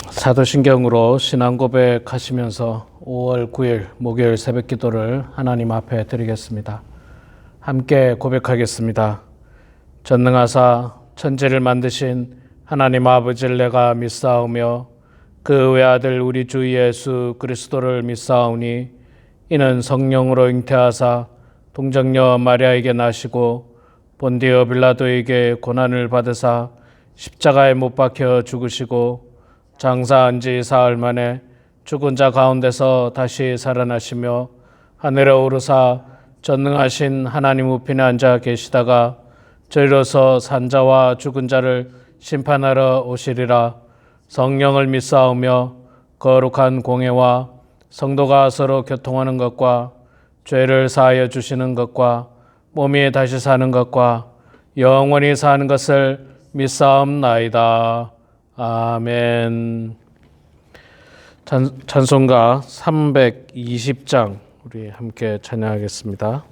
사도신경으로 신앙 고백하시면서 5월 9일 목요일 새벽 기도를 하나님 앞에 드리겠습니다. 함께 고백하겠습니다. 전능하사 천지를 만드신 하나님 아버지를 내가 믿사오며 그 외아들 우리 주 예수 그리스도를 믿사오니 이는 성령으로 잉태하사 동정녀 마리아에게 나시고 본디오 빌라도에게 고난을 받으사 십자가에 못 박혀 죽으시고 장사한 지 사흘 만에 죽은 자 가운데서 다시 살아나시며 하늘에 오르사 전능하신 하나님 우편에 앉아 계시다가 저리로서 산자와 죽은 자를 심판하러 오시리라. 성령을 믿사오며 거룩한 공회와 성도가 서로 교통하는 것과 죄를 사하여 주시는 것과 몸이 다시 사는 것과 영원히 사는 것을 믿사옵나이다. 아멘. 찬송가 320장 우리 함께 찬양하겠습니다.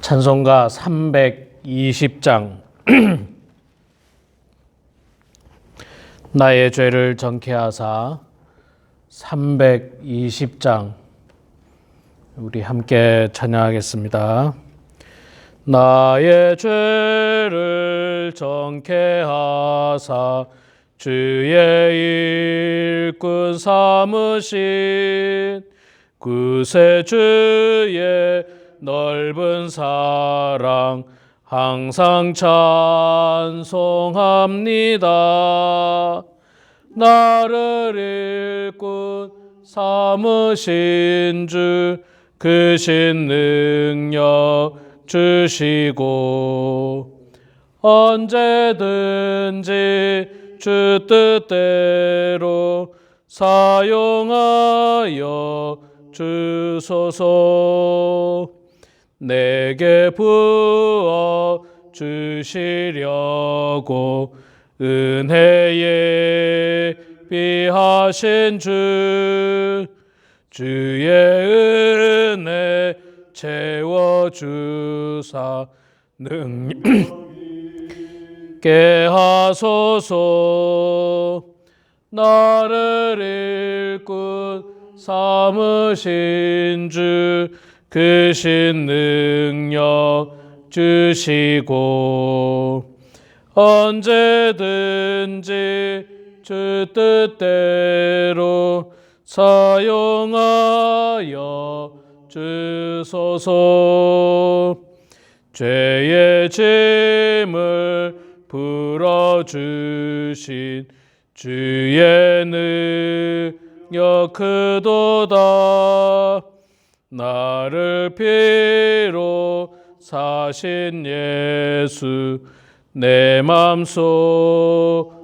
찬송가 320장 나의 죄를 정케 하사 320장 우리 함께 찬양하겠습니다. 나의 죄를 정케 하사 주의 일꾼 삼으신 구세주의 넓은 사랑 항상 찬송합니다. 나를 일꾼 삼으신 주 크신 능력 주시고 언제든지 주 뜻대로 사용하여 주소서. 내게 부어 주시려고 은혜에 비하신 주의 은혜 채워주사 능력있게 하소서. 나를 일꾼 삼으신 주 크신 능력 주시고 언제든지 주 뜻대로 사용하여 주소서. 죄의 짐을 풀어주신 주의 능력 크도다. 나를 피로 사신 예수 내 맘속에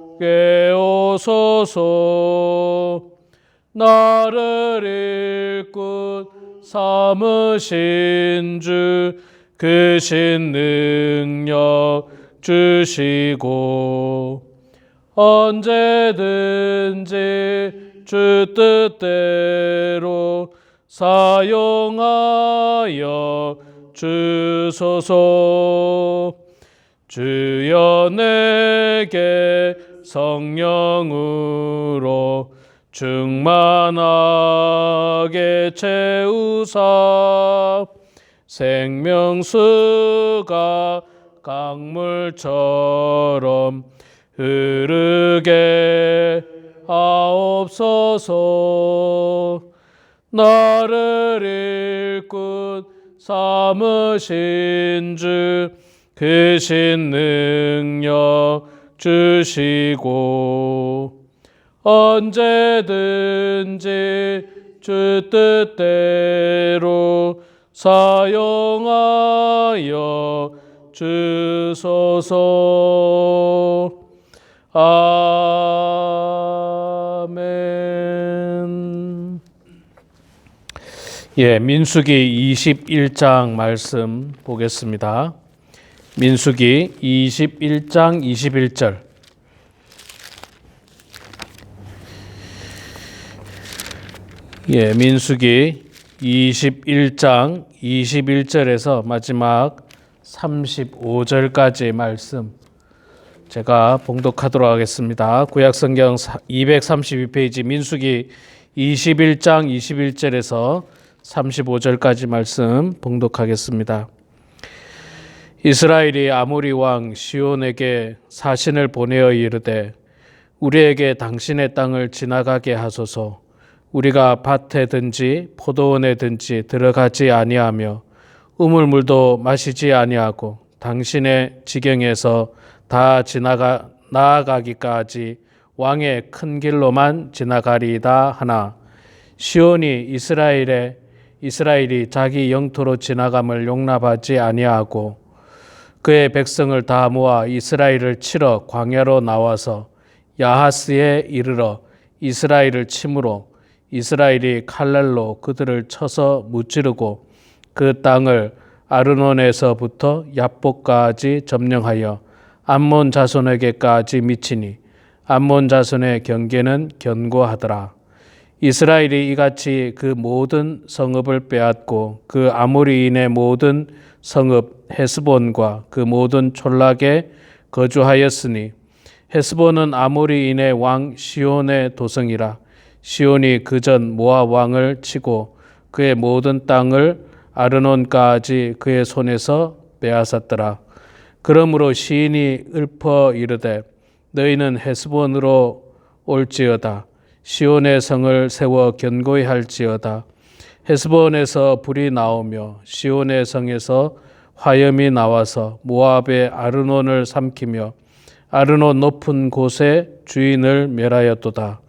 오소서. 나를 일꾼 삼으신 주 크신 능력 주시고 언제든지 주 뜻대로 사용하여 주소서. 주여 내게 성령으로 충만하게 채우사 생명수가 강물처럼 흐르게 하옵소서. 나를 일꾼 삼으신 주 크신 능력 주시고 언제든지 주 뜻대로 사용하여 주소서. 아멘. 민수기 21장 말씀 보겠습니다. 민수기 21장 21절. 민수기 21장 21절에서 마지막 35절까지 말씀 제가 봉독하도록 하겠습니다. 구약성경 232페이지 민수기 21장 21절에서 35절까지 말씀 봉독하겠습니다. 이스라엘이 아모리 왕 시온에게 사신을 보내어 이르되 우리에게 당신의 땅을 지나가게 하소서. 우리가 밭에든지 포도원에든지 들어가지 아니하며 우물물도 마시지 아니하고 당신의 지경에서 다 나아가기까지 왕의 큰 길로만 지나가리이다 하나 시온이 이스라엘이 자기 영토로 지나감을 용납하지 아니하고 그의 백성을 다 모아 이스라엘을 치러 광야로 나와서 야하스에 이르러 이스라엘을 치므로 이스라엘이 칼날로 그들을 쳐서 무찌르고 그 땅을 아르논에서부터 얍복까지 점령하여 암몬 자손에게까지 미치니 암몬 자손의 경계는 견고하더라. 이스라엘이 이같이 그 모든 성읍을 빼앗고 그 아모리인의 모든 성읍 헤스본과 그 모든 촌락에 거주하였으니 헤스본은 아모리인의 왕 시온의 도성이라. 시온이 그전 모압 왕을 치고 그의 모든 땅을 아르논까지 그의 손에서 빼앗았더라. 그러므로 시인이 읊어 이르되 너희는 헤스본으로 올지어다. 시온의 성을 세워 견고히 할지어다. 헤스본에서 불이 나오며 시온의 성에서 화염이 나와서 모압의 아르논을 삼키며 아르논 높은 곳의 주인을 멸하였도다.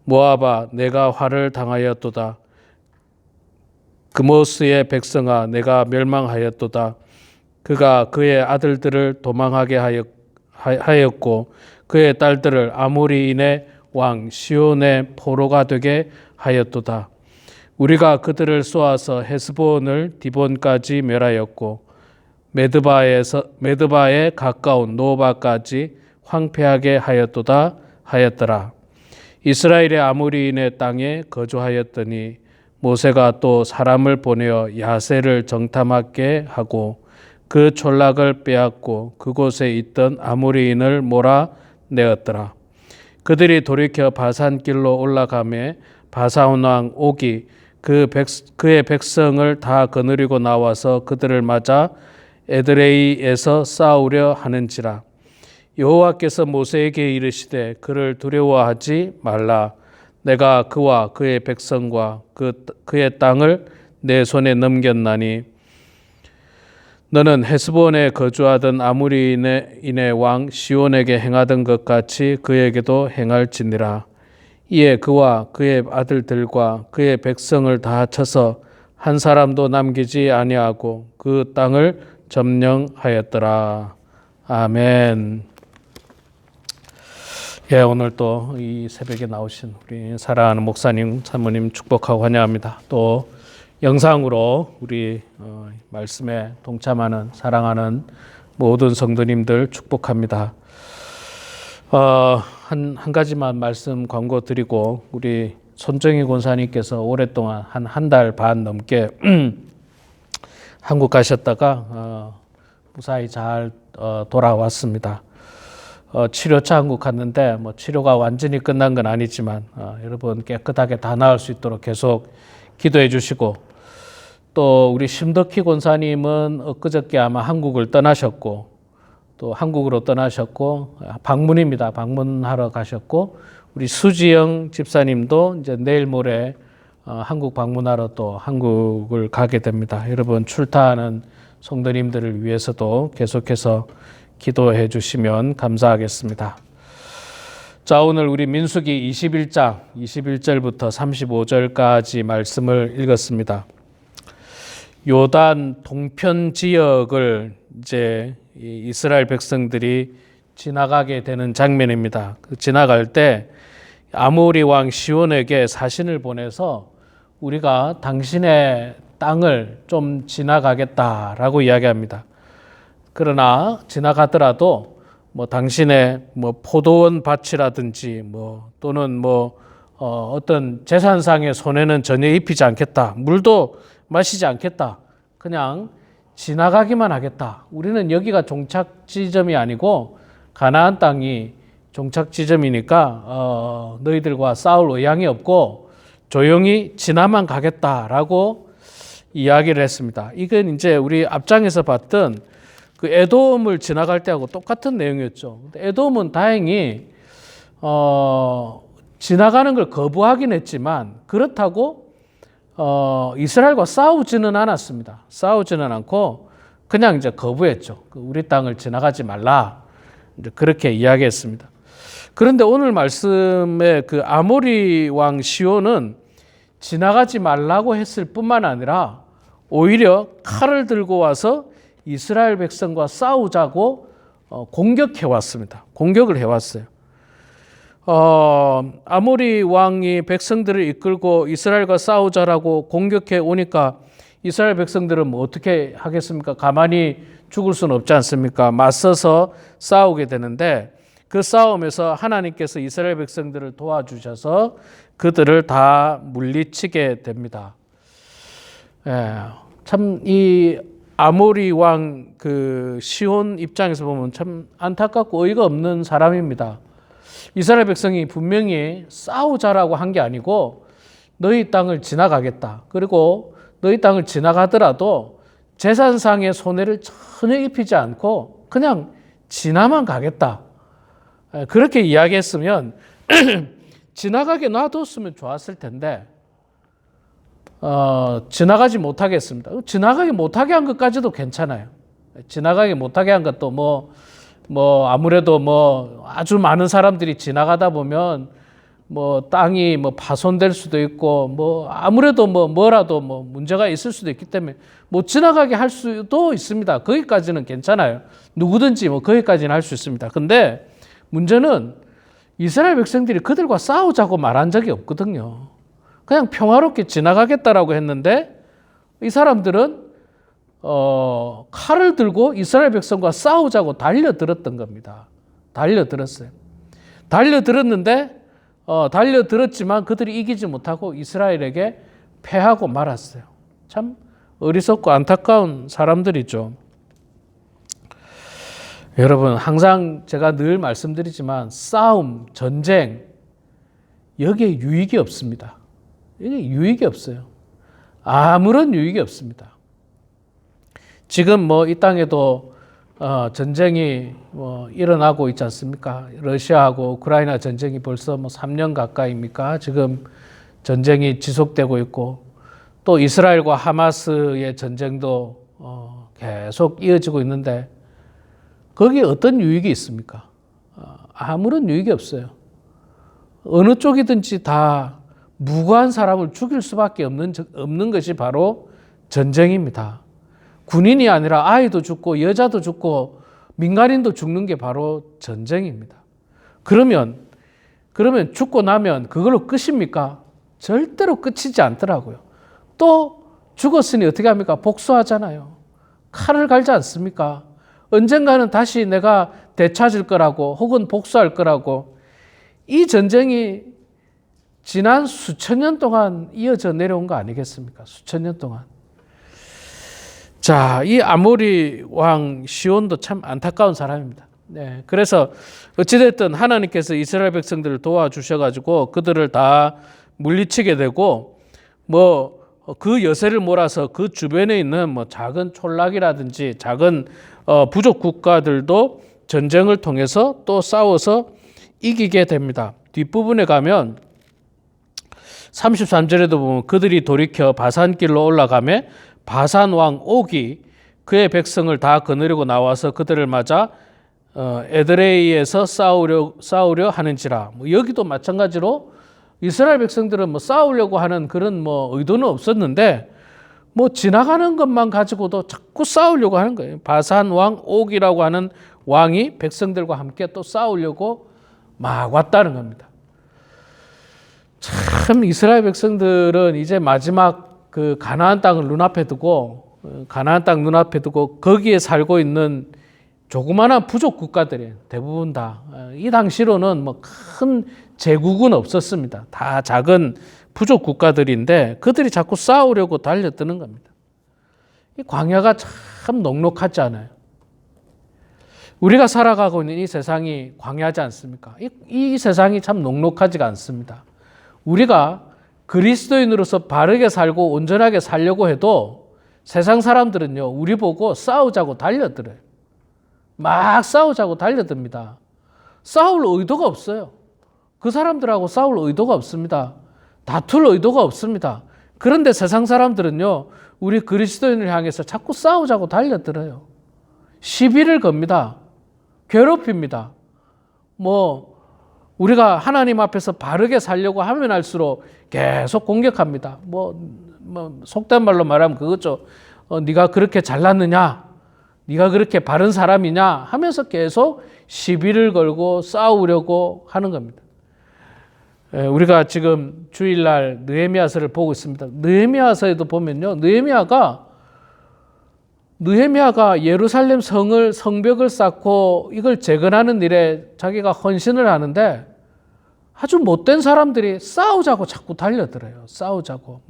모압아 내가 화를 당하였도다. 그모스의 백성아 내가 멸망하였도다. 그가 그의 아들들을 도망하게 하였고 그의 딸들을 아모리인의 왕 시온의 포로가 되게 하였도다. 우리가 그들을 쏘아서 헤스본을 디본까지 멸하였고 메드바에 가까운 노바까지 황폐하게 하였도다 하였더라. 이스라엘의 아모리인의 땅에 거주하였더니 모세가 또 사람을 보내어 야세를 정탐하게 하고 그 촌락을 빼앗고 그곳에 있던 아모리인을 몰아내었더라. 그들이 돌이켜 바산길로 올라가매 바산 왕 옥이 그의 백성을 다 거느리고 나와서 그들을 맞아 에드레이에서 싸우려 하는지라. 여호와께서 모세에게 이르시되 그를 두려워하지 말라. 내가 그와 그의 백성과 그의 땅을 내 손에 넘겼나니 너는 헤스본에 거주하던 아모리인의 왕 시온에게 행하던 것 같이 그에게도 행할지니라. 이에 그와 그의 아들들과 그의 백성을 다 쳐서 한 사람도 남기지 아니하고 그 땅을 점령하였더라. 아멘. 예, 오늘 또 이 새벽에 나오신 우리 사랑하는 목사님, 사모님 축복하고 환영합니다. 또 영상으로 우리 말씀에 동참하는 사랑하는 모든 성도님들 축복합니다. 한 가지만 말씀 광고 드리고 우리 손정희 권사님께서 오랫동안 한 달 반 넘게 한국 가셨다가 무사히 잘 돌아왔습니다. 치료차 한국 갔는데 뭐 치료가 완전히 끝난 건 아니지만 여러분 깨끗하게 다 나을 수 있도록 계속 기도해 주시고 또 우리 심덕희 권사님은 엊그저께 아마 한국을 떠나셨고 또 한국으로 떠나셨고 방문입니다. 방문하러 가셨고 우리 수지영 집사님도 이제 내일 모레 한국 방문하러 또 한국을 가게 됩니다. 여러분 출타하는 성도님들을 위해서도 계속해서 기도해 주시면 감사하겠습니다. 자, 오늘 우리 민수기 21장 21절부터 35절까지 말씀을 읽었습니다. 요단 동편 지역을 이제 이스라엘 백성들이 지나가게 되는 장면입니다. 지나갈 때 아모리 왕 시온에게 사신을 보내서 우리가 당신의 땅을 좀 지나가겠다라고 이야기합니다. 그러나 지나가더라도 뭐 당신의 뭐 포도원 밭이라든지 뭐 또는 뭐 어떤 재산상의 손해는 전혀 입히지 않겠다. 물도 마시지 않겠다. 그냥 지나가기만 하겠다. 우리는 여기가 종착 지점이 아니고 가나안 땅이 종착 지점이니까 너희들과 싸울 의향이 없고 조용히 지나만 가겠다라고 이야기를 했습니다. 이건 이제 우리 앞장에서 봤던 그 에돔을 지나갈 때하고 똑같은 내용이었죠. 에돔은 다행히 지나가는 걸 거부하긴 했지만 그렇다고 이스라엘과 싸우지는 않았습니다. 싸우지는 않고 그냥 이제 거부했죠. 우리 땅을 지나가지 말라. 이제 그렇게 이야기했습니다. 그런데 오늘 말씀에 그 아모리 왕 시온은 지나가지 말라고 했을 뿐만 아니라 오히려 칼을 들고 와서 이스라엘 백성과 싸우자고 공격해 왔습니다. 공격을 해왔어요. 아모리 왕이 백성들을 이끌고 이스라엘과 싸우자라고 공격해 오니까 이스라엘 백성들은 뭐 어떻게 하겠습니까? 가만히 죽을 수는 없지 않습니까? 맞서서 싸우게 되는데 그 싸움에서 하나님께서 이스라엘 백성들을 도와주셔서 그들을 다 물리치게 됩니다. 참 이 아모리 왕 그 시온 입장에서 보면 참 안타깝고 어이가 없는 사람입니다. 이스라엘 백성이 분명히 싸우자라고 한 게 아니고 너희 땅을 지나가겠다. 그리고 너희 땅을 지나가더라도 재산상의 손해를 전혀 입히지 않고 그냥 지나만 가겠다. 그렇게 이야기했으면 지나가게 놔뒀으면 좋았을 텐데 지나가지 못하게 했습니다. 지나가게 못하게 한 것까지도 괜찮아요. 지나가게 못하게 한 것도 뭐 아무래도 뭐 아주 많은 사람들이 지나가다 보면 뭐 땅이 뭐 파손될 수도 있고 뭐 아무래도 뭐라도 문제가 있을 수도 있기 때문에 못 지나가게 할 수도 있습니다. 거기까지는 괜찮아요. 누구든지 뭐 거기까지는 할 수 있습니다. 근데 문제는 이스라엘 백성들이 그들과 싸우자고 말한 적이 없거든요. 그냥 평화롭게 지나가겠다라고 했는데 이 사람들은 칼을 들고 이스라엘 백성과 싸우자고 달려들었던 겁니다. 달려들었어요. 달려들었지만 그들이 이기지 못하고 이스라엘에게 패하고 말았어요. 참 어리석고 안타까운 사람들이죠. 여러분, 항상 제가 늘 말씀드리지만 싸움, 전쟁, 여기에 유익이 없습니다. 이게 유익이 없어요. 아무런 유익이 없습니다. 지금 뭐 이 땅에도 전쟁이 일어나고 있지 않습니까? 러시아하고 우크라이나 전쟁이 벌써 3년 가까이입니까? 지금 전쟁이 지속되고 있고 또 이스라엘과 하마스의 전쟁도 계속 이어지고 있는데 거기에 어떤 유익이 있습니까? 아무런 유익이 없어요. 어느 쪽이든지 다 무고한 사람을 죽일 수밖에 없는 것이 바로 전쟁입니다. 군인이 아니라 아이도 죽고 여자도 죽고 민간인도 죽는 게 바로 전쟁입니다. 그러면 죽고 나면 그걸로 끝입니까? 절대로 끝이지 않더라고요. 또 죽었으니 어떻게 합니까? 복수하잖아요. 칼을 갈지 않습니까? 언젠가는 다시 내가 되찾을 거라고 혹은 복수할 거라고. 이 전쟁이 지난 수천 년 동안 이어져 내려온 거 아니겠습니까? 수천 년 동안. 자, 이 아모리 왕 시온도 참 안타까운 사람입니다. 네, 그래서 어찌됐든 하나님께서 이스라엘 백성들을 도와주셔가지고 그들을 다 물리치게 되고 그 여세를 몰아서 그 주변에 있는 작은 촌락이라든지 작은 부족 국가들도 전쟁을 통해서 또 싸워서 이기게 됩니다. 뒷부분에 가면 33절에도 보면 그들이 돌이켜 바산길로 올라가매 바산 왕 옥이 그의 백성을 다 거느리고 나와서 그들을 맞아 에드레이에서 싸우려 하는지라. 여기도 마찬가지로 이스라엘 백성들은 싸우려고 하는 그런 의도는 없었는데 지나가는 것만 가지고도 자꾸 싸우려고 하는 거예요. 바산 왕 옥이라고 하는 왕이 백성들과 함께 또 싸우려고 막 왔다는 겁니다. 참 이스라엘 백성들은 이제 마지막 그 가나안 땅을 눈앞에 두고 거기에 살고 있는 조그마한 부족 국가들이 대부분 다 이 당시로는 큰 제국은 없었습니다. 다 작은 부족 국가들인데 그들이 자꾸 싸우려고 달려드는 겁니다. 이 광야가 참 넉넉하지 않아요. 우리가 살아가고 있는 이 세상이 광야지 않습니까? 이 세상이 참 녹록하지가 않습니다. 우리가 그리스도인으로서 바르게 살고 온전하게 살려고 해도 세상 사람들은요, 우리 보고 싸우자고 달려들어요. 막 싸우자고 달려듭니다. 싸울 의도가 없어요. 그 사람들하고 싸울 의도가 없습니다. 다툴 의도가 없습니다. 그런데 세상 사람들은요, 우리 그리스도인을 향해서 자꾸 싸우자고 달려들어요. 시비를 겁니다. 괴롭힙니다. 우리가 하나님 앞에서 바르게 살려고 하면 할수록 계속 공격합니다. 속된 말로 말하면 그거죠. 네가 그렇게 잘났느냐? 네가 그렇게 바른 사람이냐? 하면서 계속 시비를 걸고 싸우려고 하는 겁니다. 우리가 지금 주일날 느헤미야서를 보고 있습니다. 느헤미야서에도 보면요, 느헤미야가 예루살렘 성벽을 쌓고 이걸 재건하는 일에 자기가 헌신을 하는데 아주 못된 사람들이 싸우자고 자꾸 달려들어요. 싸우자고.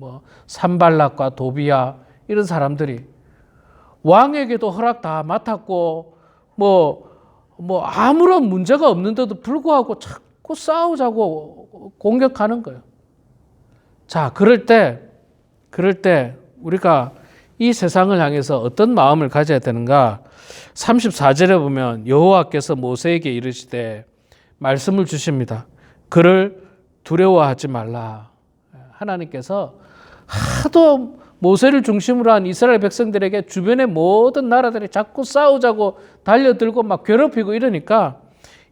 산발락과 도비야 이런 사람들이 왕에게도 허락 다 맡았고 아무런 문제가 없는데도 불구하고 자꾸 싸우자고 공격하는 거예요. 자, 그럴 때 우리가 이 세상을 향해서 어떤 마음을 가져야 되는가? 34절에 보면 여호와께서 모세에게 이르시되 말씀을 주십니다. 그를 두려워하지 말라. 하나님께서 하도 모세를 중심으로 한 이스라엘 백성들에게 주변의 모든 나라들이 자꾸 싸우자고 달려들고 막 괴롭히고 이러니까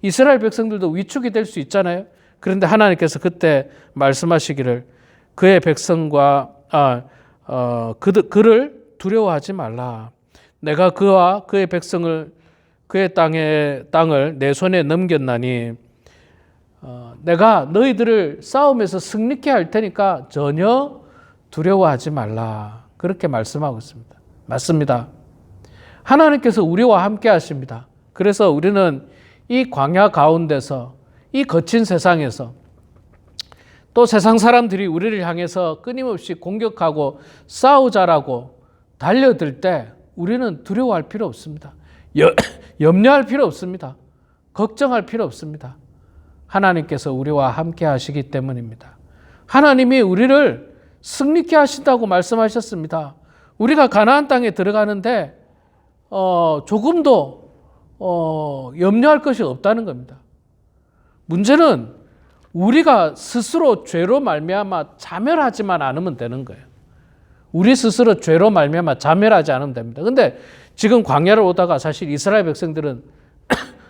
이스라엘 백성들도 위축이 될 수 있잖아요. 그런데 하나님께서 그때 말씀하시기를 그의 백성과 그를 두려워하지 말라. 내가 그와 그의 백성을 그의 땅을 내 손에 넘겼나니 내가 너희들을 싸움에서 승리케 할 테니까 전혀 두려워하지 말라. 그렇게 말씀하고 있습니다. 맞습니다. 하나님께서 우리와 함께 하십니다. 그래서 우리는 이 광야 가운데서 이 거친 세상에서 또 세상 사람들이 우리를 향해서 끊임없이 공격하고 싸우자라고 달려들 때 우리는 두려워할 필요 없습니다. 염려할 필요 없습니다. 걱정할 필요 없습니다. 하나님께서 우리와 함께 하시기 때문입니다. 하나님이 우리를 승리케 하신다고 말씀하셨습니다. 우리가 가나안 땅에 들어가는데 조금도 염려할 것이 없다는 겁니다. 문제는 우리가 스스로 죄로 말미암아 자멸하지만 않으면 되는 거예요. 우리 스스로 죄로 말미암아 자멸하지 않으면 됩니다. 근데 지금 광야를 오다가 사실 이스라엘 백성들은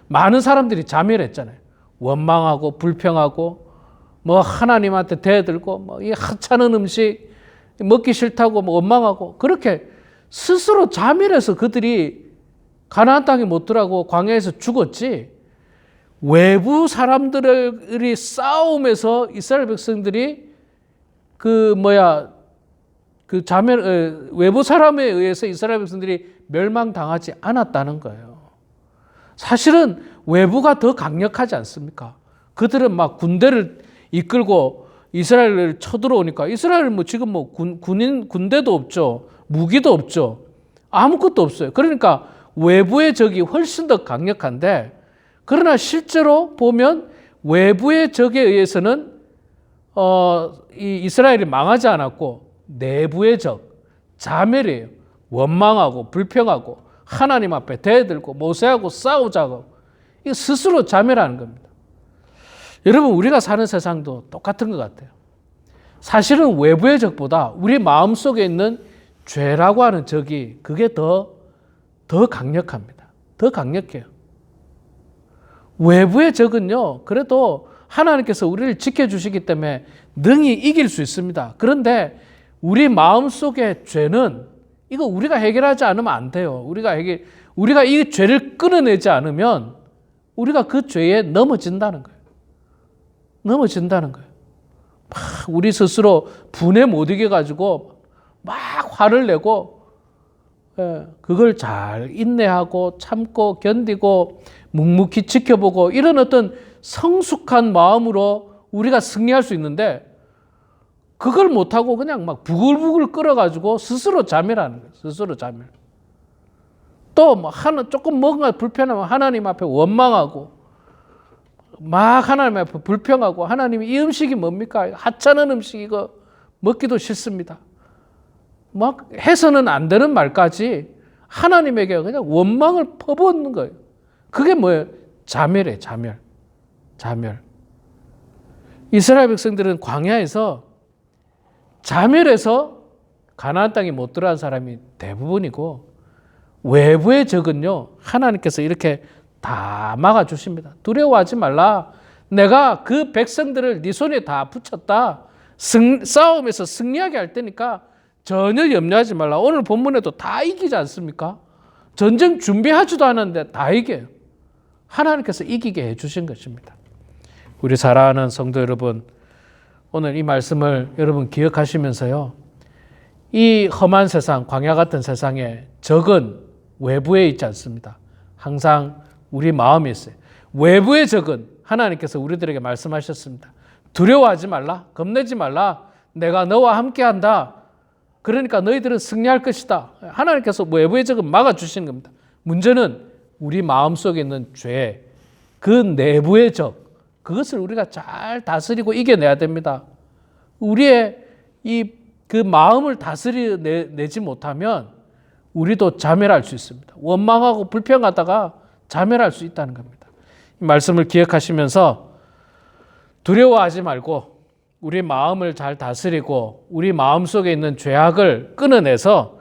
많은 사람들이 자멸했잖아요. 원망하고 불평하고 하나님한테 대들고 이 하찮은 음식 먹기 싫다고 원망하고 그렇게 스스로 자멸해서 그들이 가나안 땅에 못 들어가고 광야에서 죽었지, 외부 사람들이 싸움에서 이스라엘 백성들이 외부 사람에 의해서 이스라엘 백성들이 멸망당하지 않았다는 거예요. 사실은 외부가 더 강력하지 않습니까? 그들은 막 군대를 이끌고 이스라엘을 쳐들어오니까 이스라엘은 지금 군대도 없죠. 무기도 없죠. 아무것도 없어요. 그러니까 외부의 적이 훨씬 더 강력한데, 그러나 실제로 보면 외부의 적에 의해서는 이 이스라엘이 망하지 않았고 내부의 적, 자멸이에요. 원망하고 불평하고 하나님 앞에 대들고 모세하고 싸우자고, 이거 스스로 자멸하는 겁니다. 여러분, 우리가 사는 세상도 똑같은 것 같아요. 사실은 외부의 적보다 우리 마음속에 있는 죄라고 하는 적이 그게 더 강력합니다. 더 강력해요. 외부의 적은요, 그래도 하나님께서 우리를 지켜주시기 때문에 능히 이길 수 있습니다. 그런데 우리 마음속의 죄는 이거 우리가 해결하지 않으면 안 돼요. 우리가 이 죄를 끊어내지 않으면 우리가 그 죄에 넘어진다는 거예요. 넘어진다는 거예요. 막 우리 스스로 분에 못 이겨가지고 막 화를 내고, 그걸 잘 인내하고 참고 견디고 묵묵히 지켜보고 이런 어떤 성숙한 마음으로 우리가 승리할 수 있는데, 그걸 못하고 그냥 막 부글부글 끓어가지고 스스로 자멸하는 거예요. 스스로 자멸. 또 뭐 조금 뭔가 불편하면 하나님 앞에 원망하고 막 하나님 앞에 불평하고 하나님 이 음식이 뭡니까? 하찮은 음식 이거 먹기도 싫습니다. 막 해서는 안 되는 말까지 하나님에게 그냥 원망을 퍼붓는 거예요. 그게 뭐예요? 자멸이에요. 자멸. 이스라엘 백성들은 광야에서 자멸해서 가나안 땅에 못 들어간 사람이 대부분이고 외부의 적은요 하나님께서 이렇게 다 막아주십니다. 두려워하지 말라. 내가 그 백성들을 네 손에 다 붙였다. 싸움에서 승리하게 할 테니까 전혀 염려하지 말라. 오늘 본문에도 다 이기지 않습니까? 전쟁 준비하지도 않았는데 다 이겨요. 하나님께서 이기게 해주신 것입니다. 우리 사랑하는 성도 여러분, 오늘 이 말씀을 여러분 기억하시면서요, 이 험한 세상, 광야 같은 세상에 적은 외부에 있지 않습니다. 항상 우리 마음에 있어요. 외부의 적은 하나님께서 우리들에게 말씀하셨습니다. 두려워하지 말라, 겁내지 말라, 내가 너와 함께한다. 그러니까 너희들은 승리할 것이다. 하나님께서 외부의 적은 막아주시는 겁니다. 문제는 우리 마음속에 있는 죄, 그 내부의 적, 그것을 우리가 잘 다스리고 이겨내야 됩니다. 우리의 그 마음을 다스려내지 못하면 우리도 자멸할 수 있습니다. 원망하고 불평하다가 자멸할 수 있다는 겁니다. 이 말씀을 기억하시면서 두려워하지 말고 우리 마음을 잘 다스리고 우리 마음속에 있는 죄악을 끊어내서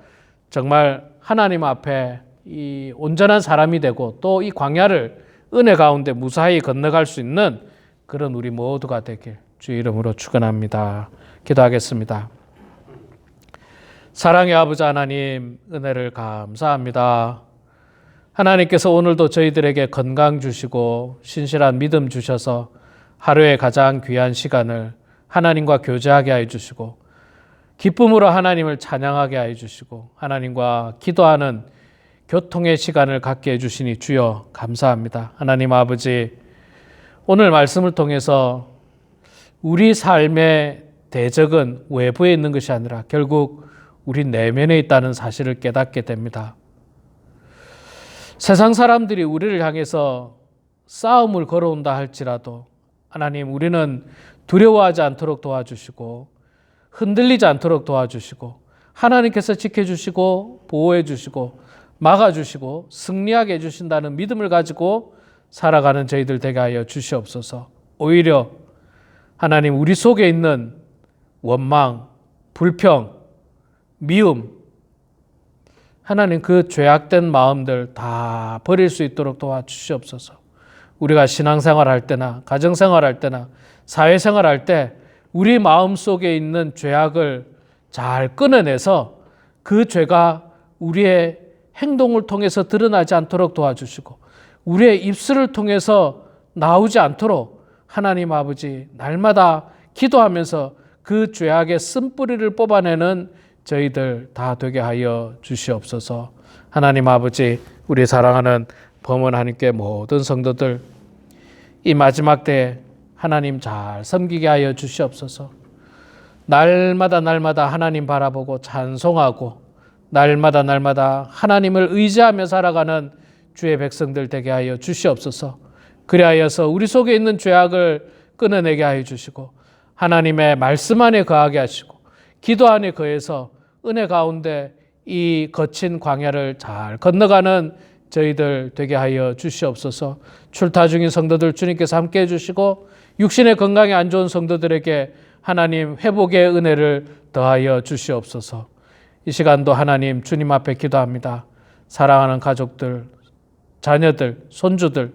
정말 하나님 앞에 이 온전한 사람이 되고 또 이 광야를 은혜 가운데 무사히 건너갈 수 있는 그런 우리 모두가 되길 주의 이름으로 축원합니다. 기도하겠습니다. 사랑의 아버지 하나님, 은혜를 감사합니다. 하나님께서 오늘도 저희들에게 건강 주시고 신실한 믿음 주셔서 하루의 가장 귀한 시간을 하나님과 교제하게 해 주시고 기쁨으로 하나님을 찬양하게 해 주시고 하나님과 기도하는 교통의 시간을 갖게 해 주시니 주여 감사합니다. 하나님 아버지, 오늘 말씀을 통해서 우리 삶의 대적은 외부에 있는 것이 아니라 결국 우리 내면에 있다는 사실을 깨닫게 됩니다. 세상 사람들이 우리를 향해서 싸움을 걸어온다 할지라도 하나님, 우리는 두려워하지 않도록 도와주시고 흔들리지 않도록 도와주시고 하나님께서 지켜주시고 보호해주시고 막아주시고 승리하게 해주신다는 믿음을 가지고 살아가는 저희들 되게 하여 주시옵소서. 오히려 하나님, 우리 속에 있는 원망, 불평, 미움, 하나님 그 죄악된 마음들 다 버릴 수 있도록 도와주시옵소서. 우리가 신앙생활 할 때나 가정생활 할 때나 사회생활 할 때 우리 마음속에 있는 죄악을 잘 끊어내서 그 죄가 우리의 행동을 통해서 드러나지 않도록 도와주시고 우리의 입술을 통해서 나오지 않도록 하나님 아버지 날마다 기도하면서 그 죄악의 쓴뿌리를 뽑아내는 저희들 다 되게 하여 주시옵소서. 하나님 아버지, 우리 사랑하는 범은 하나님께 모든 성도들 이 마지막 때에 하나님 잘 섬기게 하여 주시옵소서. 날마다 하나님 바라보고 찬송하고 날마다 하나님을 의지하며 살아가는 주의 백성들 되게 하여 주시옵소서. 그리하여서 우리 속에 있는 죄악을 끊어내게 하여 주시고 하나님의 말씀 안에 거하게 하시고 기도 안에 거해서 은혜 가운데 이 거친 광야를 잘 건너가는 저희들 되게 하여 주시옵소서. 출타 중인 성도들 주님께서 함께 해주시고 육신의 건강에 안 좋은 성도들에게 하나님 회복의 은혜를 더하여 주시옵소서. 이 시간도 하나님 주님 앞에 기도합니다. 사랑하는 가족들, 자녀들, 손주들,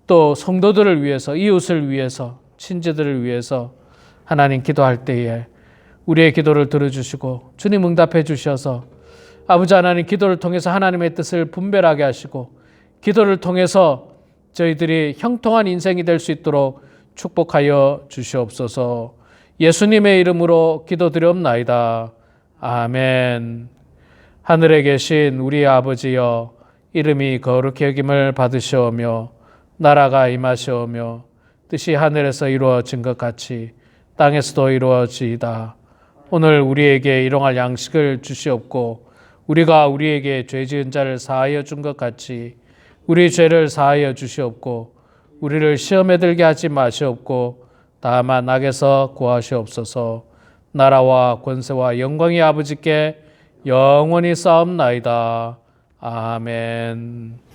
또 성도들을 위해서, 이웃을 위해서, 친지들을 위해서 하나님 기도할 때에 우리의 기도를 들어주시고 주님 응답해 주셔서 아버지 하나님, 기도를 통해서 하나님의 뜻을 분별하게 하시고 기도를 통해서 저희들이 형통한 인생이 될 수 있도록 축복하여 주시옵소서. 예수님의 이름으로 기도드리옵나이다. 아멘. 하늘에 계신 우리 아버지여, 이름이 거룩히 여김을 받으시오며 나라가 임하시오며 뜻이 하늘에서 이루어진 것 같이 땅에서도 이루어지이다. 오늘 우리에게 일용할 양식을 주시옵고 우리가 우리에게 죄 지은 자를 사하여 준 것 같이 우리 죄를 사하여 주시옵고 우리를 시험에 들게 하지 마시옵고 다만 악에서 구하시옵소서. 나라와 권세와 영광이 아버지께 영원히 쌓옵나이다. 아멘.